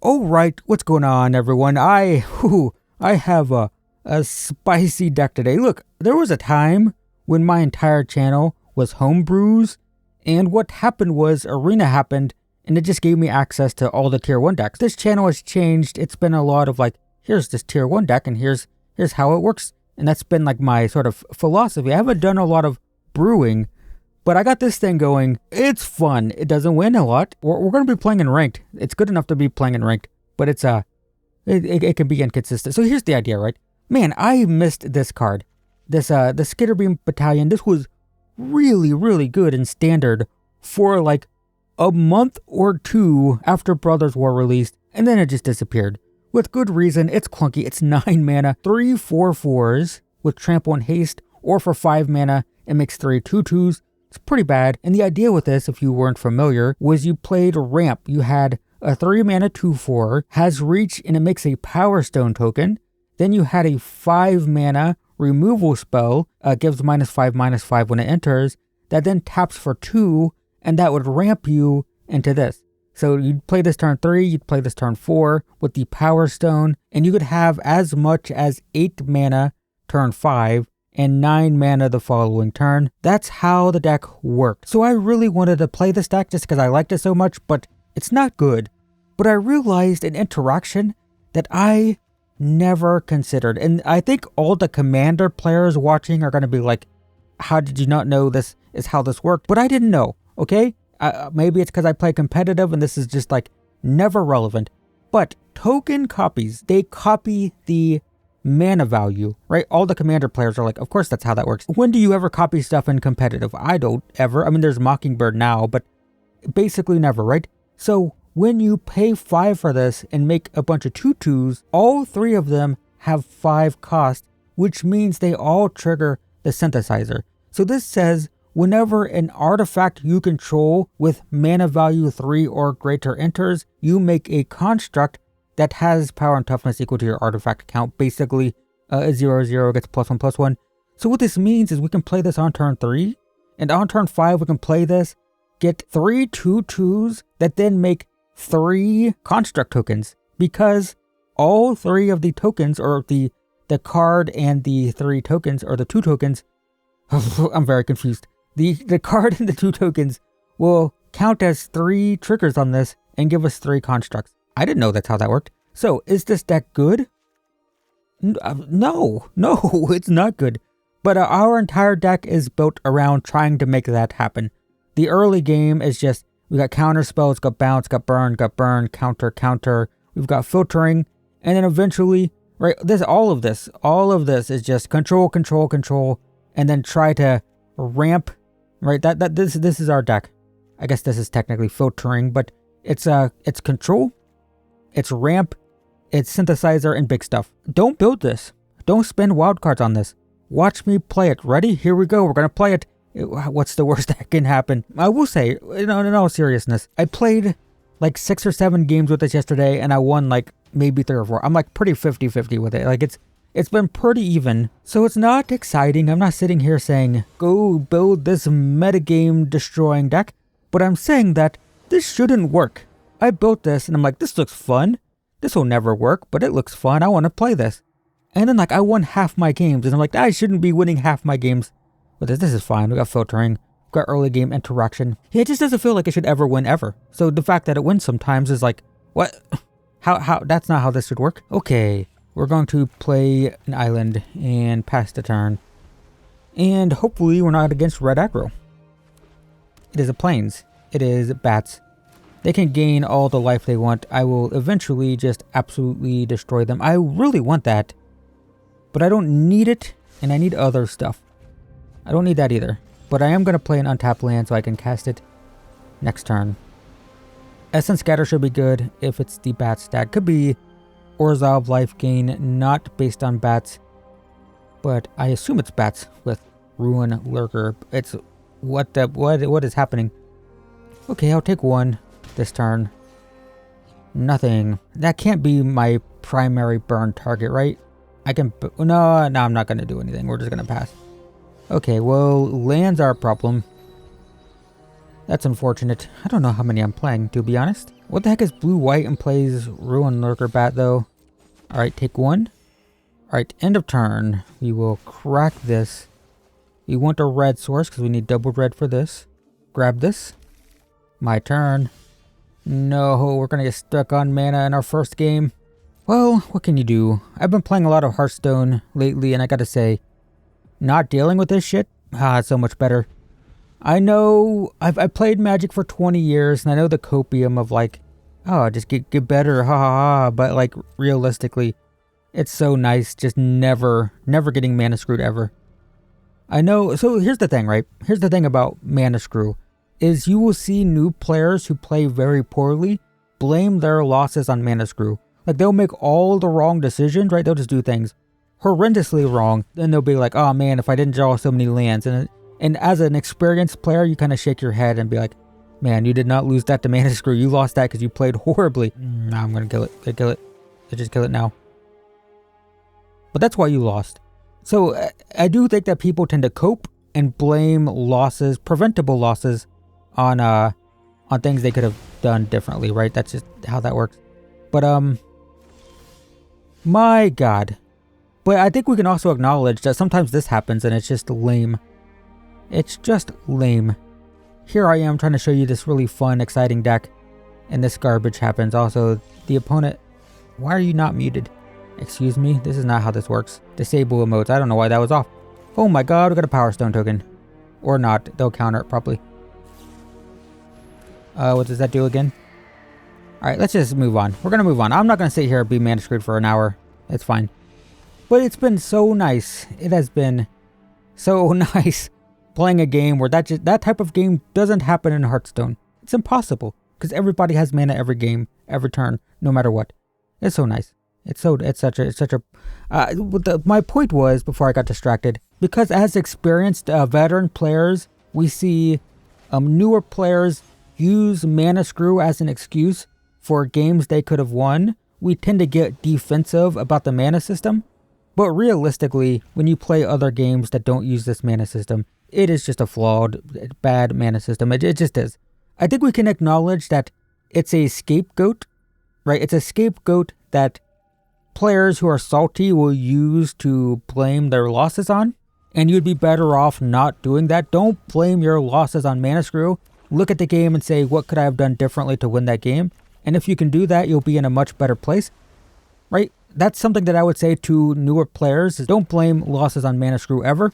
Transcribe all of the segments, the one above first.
All right, what's going on, everyone? I have a spicy deck today. Look, there was a time when my entire channel was homebrews, and what happened was Arena happened, and it just gave me access to all the tier 1 decks. This channel has changed. It's been a lot of like, here's this tier 1 deck, and here's how it works. And that's been like my sort of philosophy. I haven't done a lot of brewing, but I got this thing going. It's fun. It doesn't win a lot. We're going to be playing in ranked. It's good enough to be playing in ranked, but it can be inconsistent. So here's the idea, right? Man, I missed this card. The Skitterbeam Battalion. This was really, really good in standard for like a month or two after Brothers War released, and then it just disappeared. With good reason. It's clunky. It's 9 mana, 3 4/4s with trample and haste, or for 5 mana, it makes 3 2/2s. It's pretty bad. And the idea with this, if you weren't familiar, was you played ramp. You had a 3 mana 2/4, has reach, and it makes a Power Stone token. Then you had a 5 mana removal spell, gives -5/-5 when it enters, that then taps for 2, and that would ramp you into this. So you'd play this turn 3, you'd play this turn 4 with the Power Stone, and you could have as much as 8 mana turn 5, and 9 mana the following turn. That's how the deck worked. So I really wanted to play this deck just because I liked it so much, but it's not good. But I realized an interaction that I never considered. And I think all the Commander players watching are going to be like, how did you not know this is how this worked? But I didn't know, okay? Maybe it's because I play competitive and this is just like never relevant. But token copies, they copy the mana value, right? All the Commander players are like, of course that's how that works. When do you ever copy stuff in competitive? I don't ever. I mean, there's Mockingbird now, but basically never, right? So when you pay 5 for this and make a bunch of 2/2s, all 3 of them have 5 cost, which means they all trigger the synthesizer. So this says whenever an artifact you control with mana value 3 or greater enters, you make a construct that has power and toughness equal to your artifact count. Basically, a 0/0 gets +1/+1. So what this means is we can play this on turn 3, and on turn 5 we can play this, get 3 2/2s that then make 3 construct tokens, because all 3 of the tokens, or the card and the 3 tokens, or the 2 tokens, I'm very confused. The card and the 2 tokens will count as 3 triggers on this and give us 3 constructs. I didn't know that's how that worked. So, is this deck good? No, it's not good. But our entire deck is built around trying to make that happen. The early game is just, we got counter spells, got bounce, got burn, counter. We've got filtering, and then eventually, right, all of this is just control, and then try to ramp, right? This is our deck. I guess this is technically filtering, but it's control, it's ramp, it's synthesizer, and big stuff. Don't build this. Don't spend wildcards on this. Watch me play it. Ready? Here we go. We're going to play it. What's the worst that can happen? I will say, in all seriousness, I played like 6 or 7 games with this yesterday, and I won like maybe 3 or 4. I'm like pretty 50-50 with it. Like it's been pretty even. So it's not exciting. I'm not sitting here saying, go build this metagame destroying deck. But I'm saying that this shouldn't work. I built this and I'm like, this looks fun. This will never work, but it looks fun. I want to play this. And then like I won half my games and I'm like, I shouldn't be winning half my games. But this is fine. We got filtering. We got early game interaction. Yeah, it just doesn't feel like it should ever win ever. So the fact that it wins sometimes is like, what? How? That's not how this should work. Okay, we're going to play an island and pass the turn. And hopefully we're not against red aggro. It is a plains. It is bats. They can gain all the life they want. I will eventually just absolutely destroy them. I really want that. But I don't need it, and I need other stuff. I don't need that either. But I am going to play an untapped land so I can cast it next turn. Essence Scatter should be good if it's the bat stack. Could be Orzhov life gain, not based on bats. But I assume it's bats with Ruin Lurker. It's what is happening? Okay, I'll take 1 this turn. Nothing. That can't be my primary burn target, right? I can... No, I'm not going to do anything. We're just going to pass. Okay, well, lands are a problem. That's unfortunate. I don't know how many I'm playing, to be honest. What the heck is blue-white and plays Ruin Lurker Bat, though? Alright, take one. Alright, end of turn. We will crack this. We want a red source because we need double red for this. Grab this. My turn. No, we're going to get stuck on mana in our first game. Well, what can you do? I've been playing a lot of Hearthstone lately, and I gotta say, not dealing with this shit, it's so much better. I know I've played Magic for 20 years, and I know the copium of like, oh, just get better, ha ha ha. But like realistically, it's so nice just never getting mana screwed ever. I know. So here's the thing, right? Here's the thing about mana screw, is you will see new players who play very poorly blame their losses on mana screw. Like they'll make all the wrong decisions, right? They'll just do things horrendously wrong. Then they'll be like, oh man, if I didn't draw so many lands. And as an experienced player, you kind of shake your head and be like, man, you did not lose that to mana screw. You lost that because you played horribly. Nah, I'm going to kill it. I kill it. I just kill it now. But that's why you lost. So I do think that people tend to cope and blame losses, preventable losses, on things they could have done differently, right? That's just how that works. But my God. But I think we can also acknowledge that sometimes this happens and it's just lame. It's just lame. Here I am trying to show you this really fun, exciting deck, and this garbage happens. Also, the opponent... Why are you not muted? Excuse me? This is not how this works. Disable emotes. I don't know why that was off. Oh my God, we got a Power Stone token. Or not. They'll counter it properly. What does that do again? Alright, let's just move on. We're going to move on. I'm not going to sit here and be mana screwed for an hour. It's fine. But it's been so nice. It has been so nice playing a game where that type of game doesn't happen in Hearthstone. It's impossible because everybody has mana every game, every turn, no matter what. It's so nice. My point was, before I got distracted, because as experienced veteran players, we see newer players use mana screw as an excuse for games they could have won. We tend to get defensive about the mana system, but realistically, when you play other games that don't use this mana system, it is just a flawed, bad mana system. It just is. I think we can acknowledge that it's a scapegoat, right? It's a scapegoat that players who are salty will use to blame their losses on, and you'd be better off not doing that. Don't blame your losses on mana screw. Look at the game and say, what could I have done differently to win that game? And if you can do that, you'll be in a much better place, right? That's something that I would say to newer players, is don't blame losses on mana screw ever.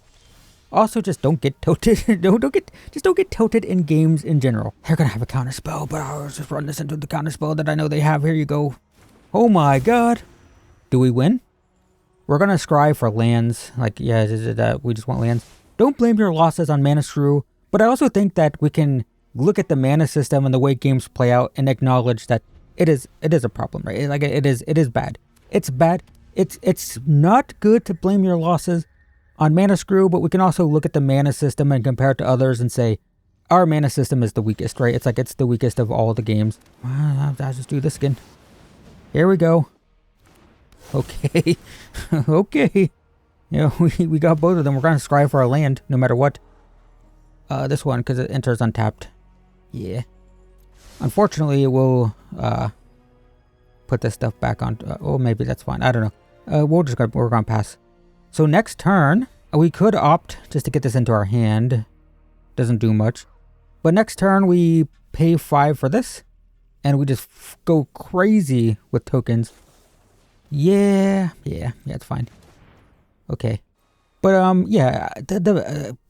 Also, just don't get tilted. don't get tilted in games in general. They're gonna have a counter spell, but I'll just run this into the counter spell that I know they have. Here you go. Oh my God. Do we win? We're gonna scry for lands. Like, yeah, we just want lands. Don't blame your losses on mana screw. But I also think that we can look at the mana system and the way games play out and acknowledge that it is a problem, right? Like it is bad. It's bad. It's not good to blame your losses on mana screw, but we can also look at the mana system and compare it to others and say, our mana system is the weakest, right? It's like it's the weakest of all the games. I'll just do this again. Here we go. Okay. Okay. You know, we got both of them. We're going to scry for our land, no matter what. This one, because it enters untapped. Yeah. Unfortunately, it will put this stuff back on. Oh, maybe that's fine. I don't know. We're going to pass. So next turn, we could opt just to get this into our hand. Doesn't do much. But next turn, we pay 5 for this. And we just go crazy with tokens. Yeah, it's fine. Okay. But, yeah,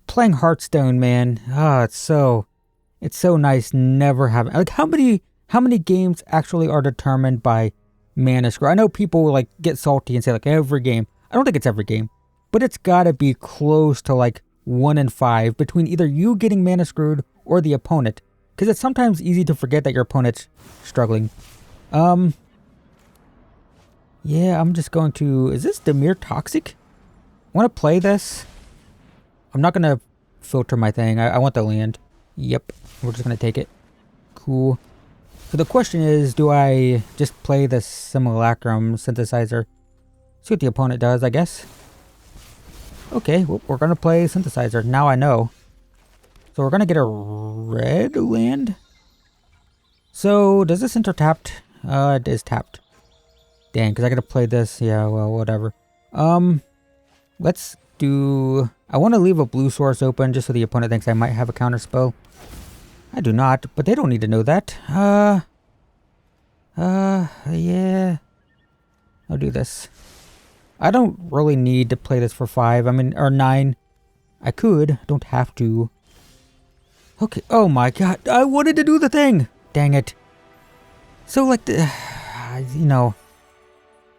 playing Hearthstone, man. It's so nice never having... Like, how many games actually are determined by mana screw? I know people, like, get salty and say, like, every game. I don't think it's every game. But it's gotta be close to, like, 1 in 5 between either you getting mana screwed or the opponent. Because it's sometimes easy to forget that your opponent's struggling. Yeah, I'm just going to... Is this Dimir Toxic? I want to play this. I'm not going to filter my thing. I want the land. Yep. We're just going to take it. Cool. So the question is, do I just play the Simulacrum Synthesizer? See what the opponent does, I guess. Okay, well, we're going to play Synthesizer. Now I know. So we're going to get a red land. So, does this enter tapped? It is tapped. Dang, because I gotta play this. Yeah, well, whatever. Let's do... I want to leave a blue source open just so the opponent thinks I might have a counter spell. I do not, but they don't need to know that. Yeah. I'll do this. I don't really need to play this for 5, or 9. I could, don't have to. Okay, oh my god, I wanted to do the thing! Dang it. So, like, you know,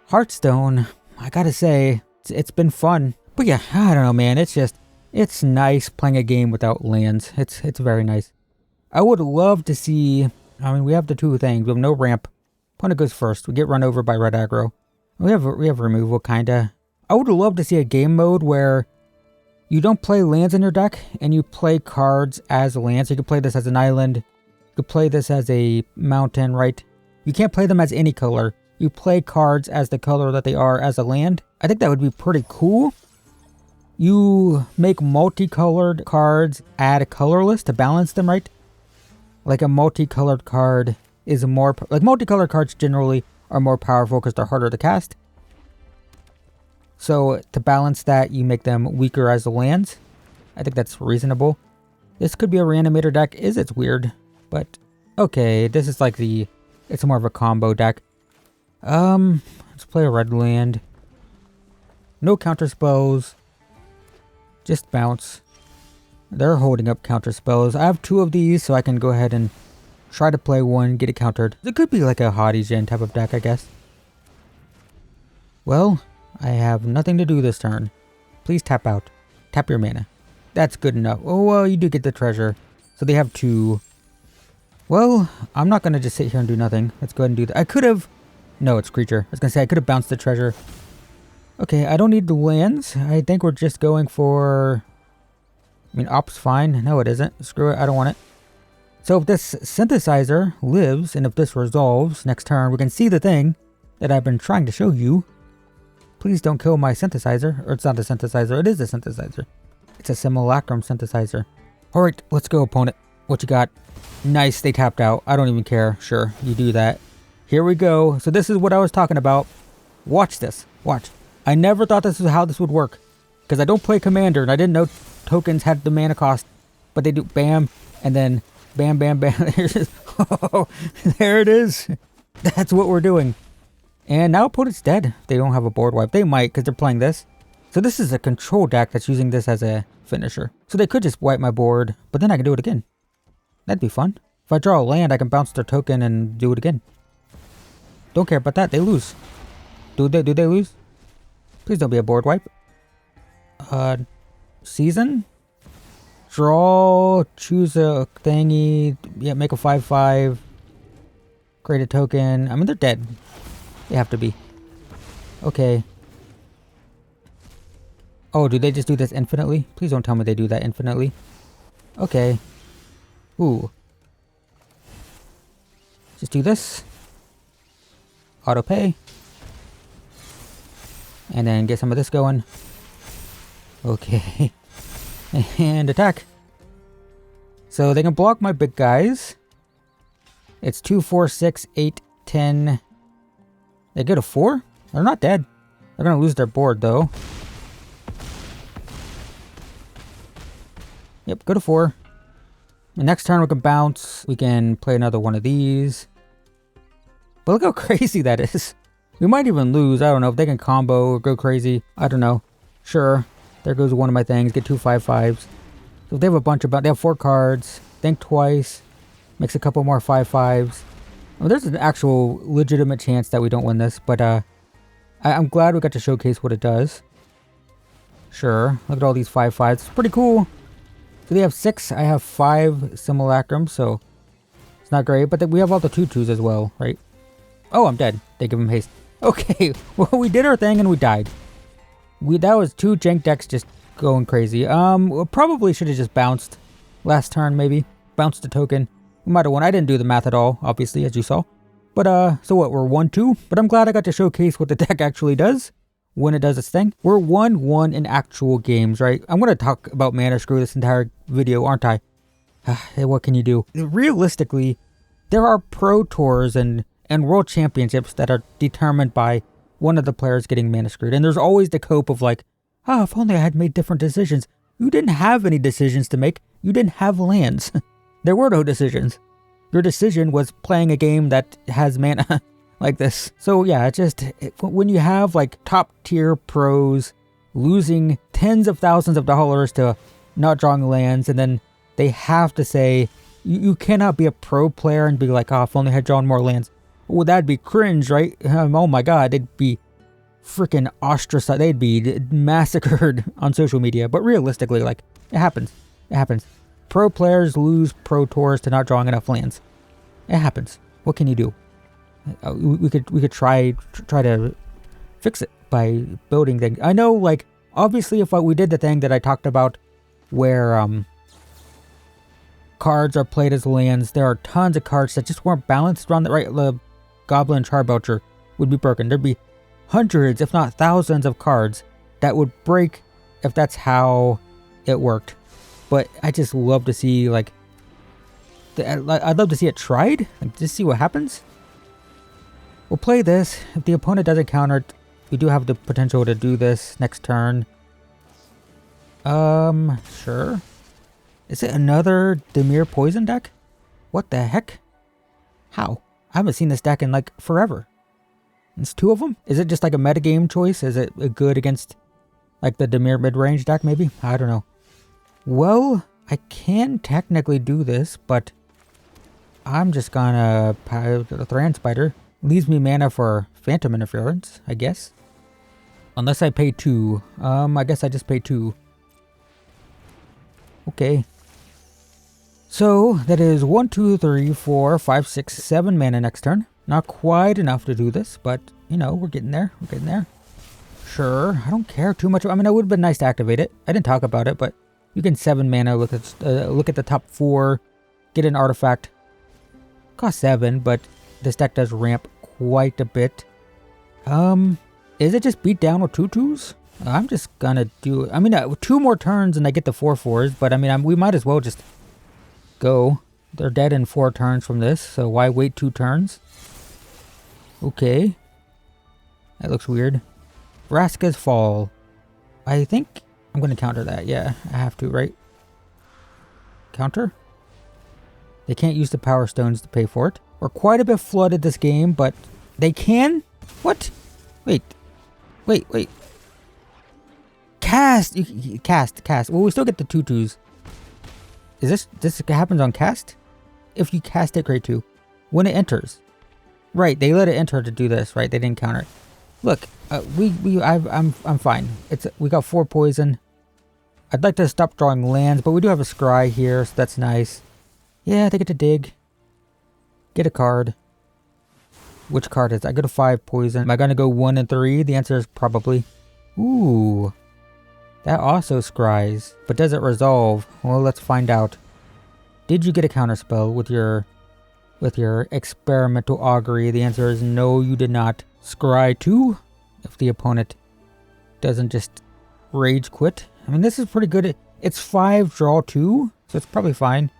Hearthstone, I gotta say, it's been fun. But yeah, I don't know, man, it's nice playing a game without lands. It's very nice. I would love to see, we have the 2 things, we have no ramp. Opponent goes first, we get run over by red aggro. We have removal, kinda. I would love to see a game mode where you don't play lands in your deck, and you play cards as lands. So you can play this as an island. You could play this as a mountain, right? You can't play them as any color. You play cards as the color that they are as a land. I think that would be pretty cool. You make multicolored cards, add a colorless to balance them, right? Like a multicolored card is more... Like multicolored cards generally are more powerful because they're harder to cast. So to balance that, you make them weaker as the lands. I think that's reasonable. This could be a reanimator deck. It's weird, but okay. This is like it's more of a combo deck. Let's play a red land. No counter spells. Just bounce. They're holding up counter spells. I have 2 of these, so I can go ahead and try to play one, get it countered. It could be like a Hottie Gen type of deck, I guess. Well, I have nothing to do this turn. Please tap out. Tap your mana. That's good enough. Oh, well, you do get the treasure. So they have 2. Well, I'm not going to just sit here and do nothing. Let's go ahead and do that. I could have... No, it's creature. I was going to say, I could have bounced the treasure. Okay, I don't need the lands. I think we're just going for... op's fine. No, it isn't. Screw it. I don't want it. So if this synthesizer lives, and if this resolves next turn, we can see the thing that I've been trying to show you. Please don't kill my synthesizer. Or it's not a synthesizer. It is a synthesizer. It's a simulacrum synthesizer. Alright, let's go, opponent. What you got? Nice, they tapped out. I don't even care. Sure, you do that. Here we go. So this is what I was talking about. Watch this. Watch. I never thought this was how this would work. Because I don't play Commander, and I didn't know tokens had the mana cost. But they do bam, and then bam, bam, bam. Oh, there it is. That's what we're doing. And now opponent's dead. They don't have a board wipe. They might, because they're playing this. So this is a control deck that's using this as a finisher. So they could just wipe my board, but then I can do it again. That'd be fun. If I draw a land, I can bounce their token and do it again. Don't care about that. They lose. Do they lose? Please don't be a board wipe. Season? Draw, choose a thingy, yeah, make a 5/5, create a token. They're dead. They have to be. Okay. Oh, do they just do this infinitely? Please don't tell me they do that infinitely. Okay. Ooh. Just do this. Auto pay. And then get some of this going. Okay. And attack. So they can block my big guys. It's 2, 4, 6, 8, 10. They go to 4? They're not dead. They're going to lose their board, though. Yep, go to 4. The next turn we can bounce. We can play another one of these. But look how crazy that is. We might even lose. I don't know if they can combo or go crazy. I don't know. Sure. There goes one of my things. Get 2 5/5s. So if they have a bunch of... They have 4 cards. Think twice. Makes a couple more 5/5s. There's an actual legitimate chance that we don't win this. But I'm glad we got to showcase what it does. Sure. Look at all these 5/5s. It's pretty cool. So they have 6. I have 5 simulacrums. So it's not great. But we have all the 2/2s as well, right? Oh, I'm dead. They give him haste. Okay. Well, we did our thing and we died. That was 2 jank decks just going crazy. We probably should have just bounced last turn, maybe. Bounced a token. We might have won. I didn't do the math at all, obviously, as you saw. But, so what? We're 1-2. But I'm glad I got to showcase what the deck actually does when it does its thing. We're 1-1 in actual games, right? I'm going to talk about mana screw this entire video, aren't I? Hey, what can you do? Realistically, there are pro tours and world championships that are determined by one of the players getting mana screwed. And there's always the cope of like, oh, if only I had made different decisions. You didn't have any decisions to make. You didn't have lands. There were no decisions. Your decision was playing a game that has mana like this. So yeah, when you have like top tier pros losing tens of thousands of dollars to not drawing lands, and then they have to say, you cannot be a pro player and be like, oh, if only I had drawn more lands. Well, that'd be cringe, right? Oh my god, they'd be freaking ostracized. They'd be massacred on social media. But realistically, like, it happens. It happens. Pro players lose pro tours to not drawing enough lands. It happens. What can you do? We could try to fix it by building things. I know, like, obviously, if we did the thing that I talked about, where cards are played as lands, there are tons of cards that just weren't balanced around the Goblin Charbelcher would be broken. There'd be hundreds, if not thousands, of cards that would break if that's how it worked. But I just love to see, like, I'd love to see it tried, like, just see what happens. We'll play this. If the opponent doesn't counter it, we do have the potential to do this next turn. Sure. Is it another Dimir poison deck? What the heck? How? I haven't seen this deck in like forever. It's two of them? Is it just like a metagame choice? Is it good against like the Dimir mid-range deck maybe? I don't know. Well, I can technically do this, but I'm just gonna the Thran Spider. Leaves me mana for Phantom Interference, I guess. Unless I pay 2. I guess I just pay 2. Okay. So, that is 1, 2, 3, 4, 5, 6, 7 mana next turn. Not quite enough to do this, but, you know, we're getting there. We're getting there. Sure, I don't care too much. I mean, it would have been nice to activate it. I didn't talk about it, but you can 7 mana, look at the top 4, get an artifact. Cost 7, but this deck does ramp quite a bit. Is it just beat down with 2/2s? I'm just gonna do, I mean, 2 more turns and I get the 4/4s, but I mean, we might as well just go. They're dead in 4 turns from this, so why wait 2 turns? Okay. That looks weird. Vraska's Fall. I think I'm gonna counter that. Yeah, I have to, right? Counter? They can't use the Power Stones to pay for it. We're quite a bit flooded this game, but they can? What? Wait. Cast! Cast. Well, we still get the 2/2s. Is this happens on cast? If you cast it, great too. When it enters. Right, they let it enter to do this, right? They didn't counter it. Look, I'm fine. We got 4 poison. I'd like to stop drawing lands, but we do have a scry here, so that's nice. Yeah, they get to dig. Get a card. Which card is it? I go to 5 poison. Am I gonna go 1 and 3? The answer is probably. Ooh. That also scries. But does it resolve? Well, let's find out. Did you get a counterspell with your experimental augury? The answer is no, you did not. Scry 2 if the opponent doesn't just rage quit. I mean, this is pretty good. It's 5 draw 2, so it's probably fine.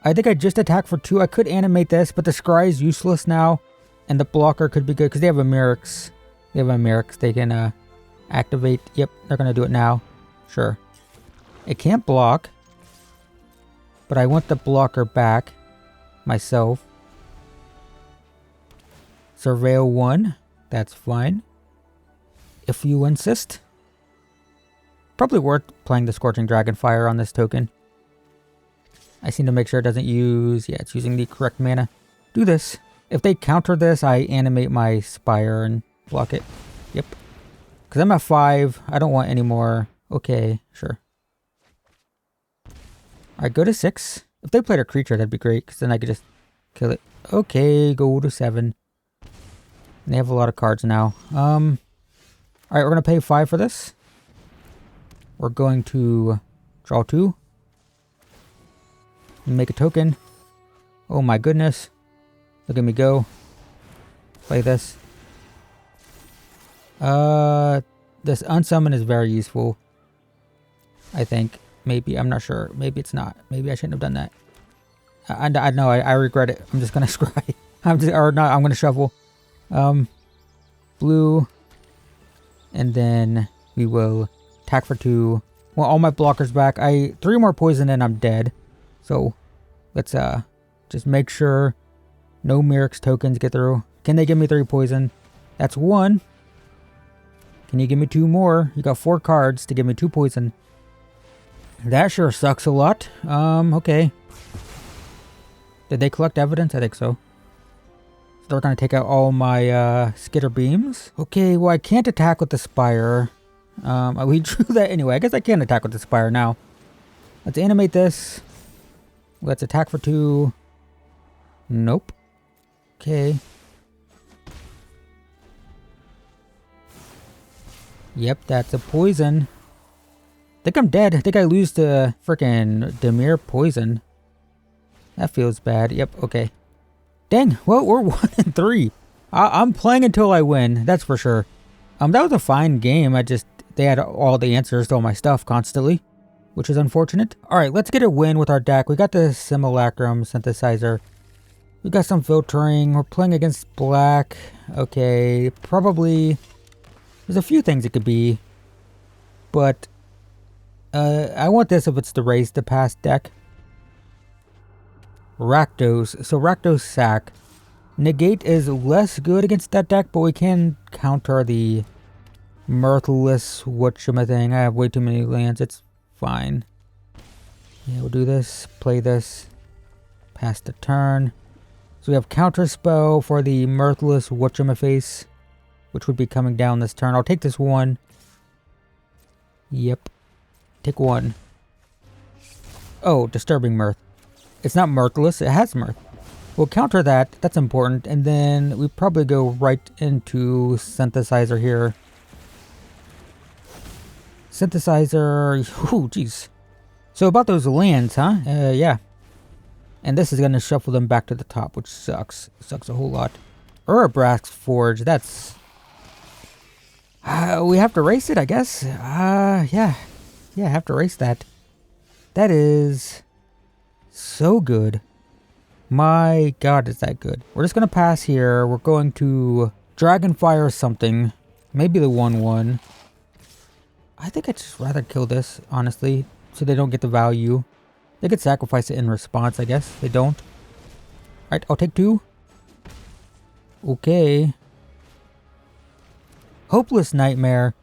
I think I just attacked for 2. I could animate this, but the scry is useless now, and the blocker could be good because they have a Merix. They can activate. Yep, they're gonna do it now. Sure. It can't block, but I want the blocker back myself. Surveil 1. That's fine. If you insist. Probably worth playing the Scorching Dragonfire on this token. I seem to make sure it doesn't use... Yeah, it's using the correct mana. Do this. If they counter this, I animate my Spire and block it. Yep. Because I'm at 5. I don't want any more. Okay, sure. Alright, go to 6. If they played a creature, that'd be great. Because then I could just kill it. Okay, go to 7. And they have a lot of cards now. Alright, we're going to pay 5 for this. We're going to draw 2. Make a token. Oh my goodness. Look at me go. Play this. This unsummon is very useful. I think. Maybe. I'm not sure. Maybe it's not. Maybe I shouldn't have done that. I know, I regret it. I'm just gonna scry. I'm gonna shuffle. Blue. And then we will attack for 2. Well, all my blockers back. 3 more poison and I'm dead. So let's just make sure no Merrick's tokens get through. Can they give me 3 poison? That's 1. Can you give me 2 more? You got 4 cards to give me 2 poison. That sure sucks a lot. Okay. Did they collect evidence? I think so. They're going to take out all my skitter beams. Okay, well, I can't attack with the spire. We drew that anyway. I guess I can't attack with the spire now. Let's animate this. Let's attack for 2. Nope. Okay. Yep, that's a poison. I think I'm dead. I think I lose to frickin' Dimir poison. That feels bad. Yep, okay. Dang, well, we're 1-3. I'm playing until I win, that's for sure. That was a fine game. They had all the answers to all my stuff constantly, which is unfortunate. Alright, let's get a win with our deck. We got the Simulacrum Synthesizer. We got some filtering. We're playing against black. Okay, probably... There's a few things it could be. But... I want this if it's the raise to pass deck. Rakdos. So Rakdos sack. Negate is less good against that deck, but we can counter the Mirthless whatchamacallit. I have way too many lands. It's fine. Yeah, we'll do this. Play this. Pass the turn. So we have counter spell for the Mirthless whatchamaface, which would be coming down this turn. I'll take this 1. Yep. Take 1. Oh, disturbing mirth. It's not mirthless, it has mirth. We'll counter that, that's important, and then we probably go right into Synthesizer here. Synthesizer, ooh, jeez. So about those lands, huh? Yeah. And this is gonna shuffle them back to the top, which sucks. Sucks a whole lot. Urabrask Forge, that's... we have to race it, I guess. Yeah. Yeah, I have to race that. That is... so good. My god, is that good. We're just gonna pass here. We're going to Dragonfire or something. Maybe the 1/1. I think I'd just rather kill this, honestly, so they don't get the value. They could sacrifice it in response, I guess. They don't. Alright, I'll take 2. Okay. Hopeless Nightmare.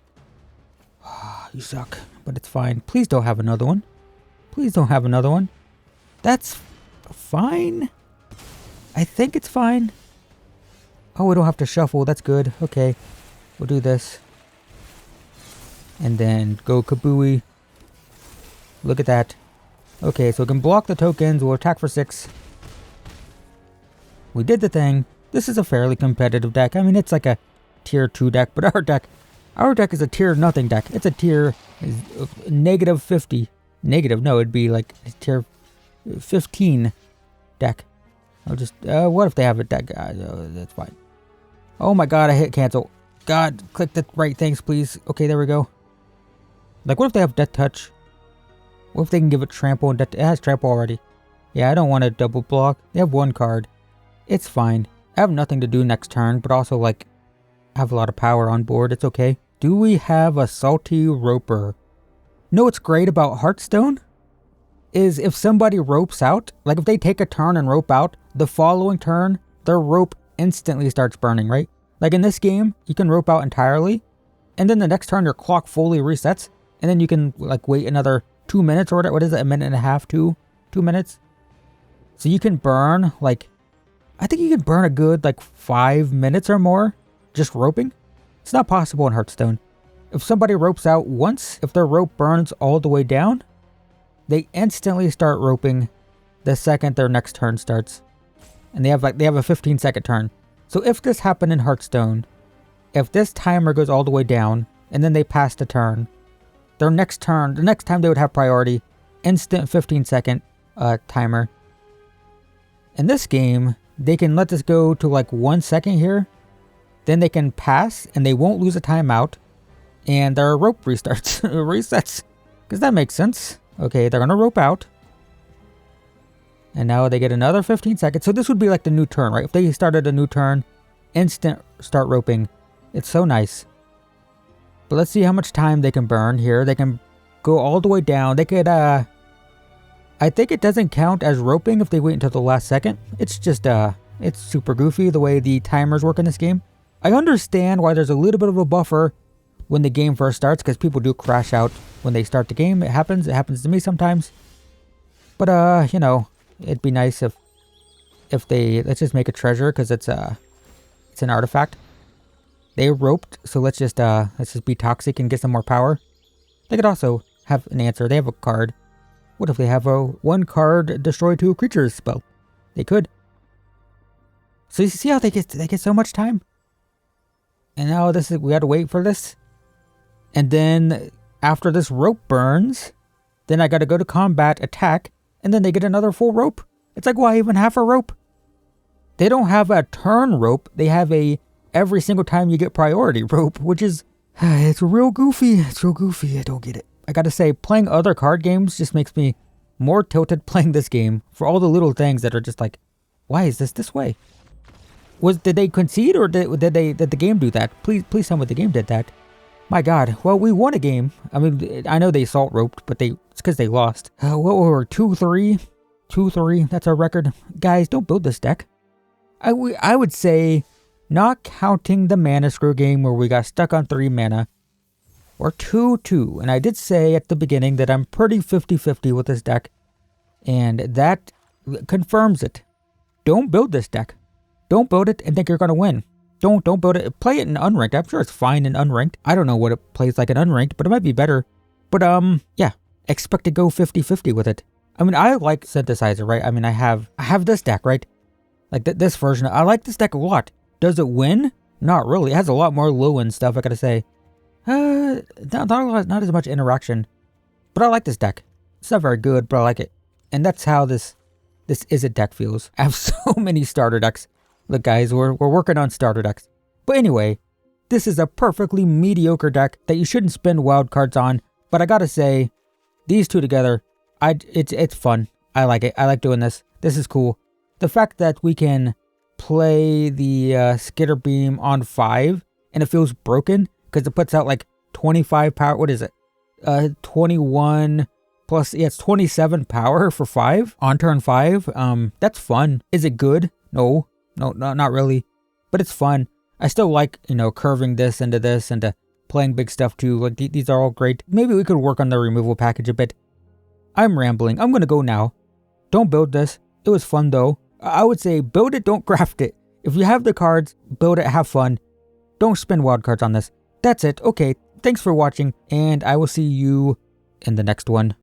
You suck, but it's fine. Please don't have another one. Please don't have another one. That's fine. I think it's fine. Oh, we don't have to shuffle. That's good. Okay. We'll do this. And then go Kabooey. Look at that. Okay, so we can block the tokens. We'll attack for 6. We did the thing. This is a fairly competitive deck. I mean, it's like a tier 2 deck, but our deck is a tier nothing deck. It's a tier negative 50. Negative? No, it'd be like a tier 15 deck. I'll just, what if they have a deck? That's fine. Oh my god, I hit cancel. God, click the right things, please. Okay, there we go. Like, what if they have Death Touch? What if they can give it Trample and Death? It has Trample already. Yeah, I don't want to double block. They have 1 card. It's fine. I have nothing to do next turn, but also, like, have a lot of power on board. It's okay. Do we have a Salty Roper? No, what's great about Hearthstone is if somebody ropes out, like if they take a turn and rope out, the following turn, their rope instantly starts burning, right? Like in this game, you can rope out entirely, and then the next turn your clock fully resets, and then you can like wait another 2 minutes or what is it, a minute and a half, 2 minutes? So you can burn like, I think you can burn a good like 5 minutes or more just roping. It's not possible in Hearthstone. If somebody ropes out once, if their rope burns all the way down, they instantly start roping the second their next turn starts. And they have a 15-second turn. So if this happened in Hearthstone, if this timer goes all the way down and then they pass the turn, their next turn, the next time they would have priority, instant 15-second timer. In this game, they can let this go to like 1 second here, then they can pass and they won't lose a timeout, and their rope resets. Because that makes sense. Okay, they're gonna rope out. And now they get another 15 seconds. So this would be like the new turn, right? If they started a new turn, instant start roping. It's so nice. But let's see how much time they can burn here. They can go all the way down. They could, I think it doesn't count as roping if they wait until the last second. It's just, it's super goofy the way the timers work in this game. I understand why there's a little bit of a buffer when the game first starts, because people do crash out when they start the game. It happens to me sometimes. But, you know, it'd be nice if they, let's just make a treasure, because it's an artifact. They roped, so let's just be toxic and get some more power. They could also have an answer. They have a card. What if they have a 1 card destroy 2 creatures spell? They could. So you see how they get so much time? And now we had to wait for this. And then after this rope burns, then I gotta go to combat, attack, and then they get another full rope. It's like, why even have a rope? They don't have a turn rope. They have a every single time you get priority rope, which is, it's real goofy. It's real goofy. I don't get it. I gotta say, playing other card games just makes me more tilted playing this game for all the little things that are just like, why is this way? Did they concede, or did the game do that? Please tell me the game did that. My God. Well, we won a game. I mean, I know they salt roped, but it's because they lost. What were 2-3? 2-3. That's our record. Guys, don't build this deck. I would say, not counting the mana screw game where we got stuck on 3 mana, or 2-2. And I did say at the beginning that I'm pretty 50-50 with this deck, and that confirms it. Don't build this deck. Don't build it and think you're going to win. Don't build it. Play it in unranked. I'm sure it's fine in unranked. I don't know what it plays like in unranked, but it might be better. But yeah, expect to go 50-50 with it. I mean, I like synthesizer, right? I mean, I have this deck, right? Like this version. I like this deck a lot. Does it win? Not really. It has a lot more low-end stuff, I gotta say. Not as much interaction. But I like this deck. It's not very good, but I like it. And that's how this Izzet deck feels. I have so many starter decks. Look, guys, we're working on starter decks. But anyway, this is a perfectly mediocre deck that you shouldn't spend wild cards on. But I gotta say, these two together, it's fun. I like it. I like doing this. This is cool. The fact that we can play the Skitterbeam on 5 and it feels broken because it puts out like 25 power. What is it? 21 plus, yeah, it's 27 power for 5 on turn 5. That's fun. Is it good? No, not really. But it's fun. I still like, curving this into playing big stuff too. Like these are all great. Maybe we could work on the removal package a bit. I'm rambling. I'm gonna go now. Don't build this. It was fun though. I would say build it, don't craft it. If you have the cards, build it, have fun. Don't spend wild cards on this. That's it. Okay, thanks for watching, and I will see you in the next one.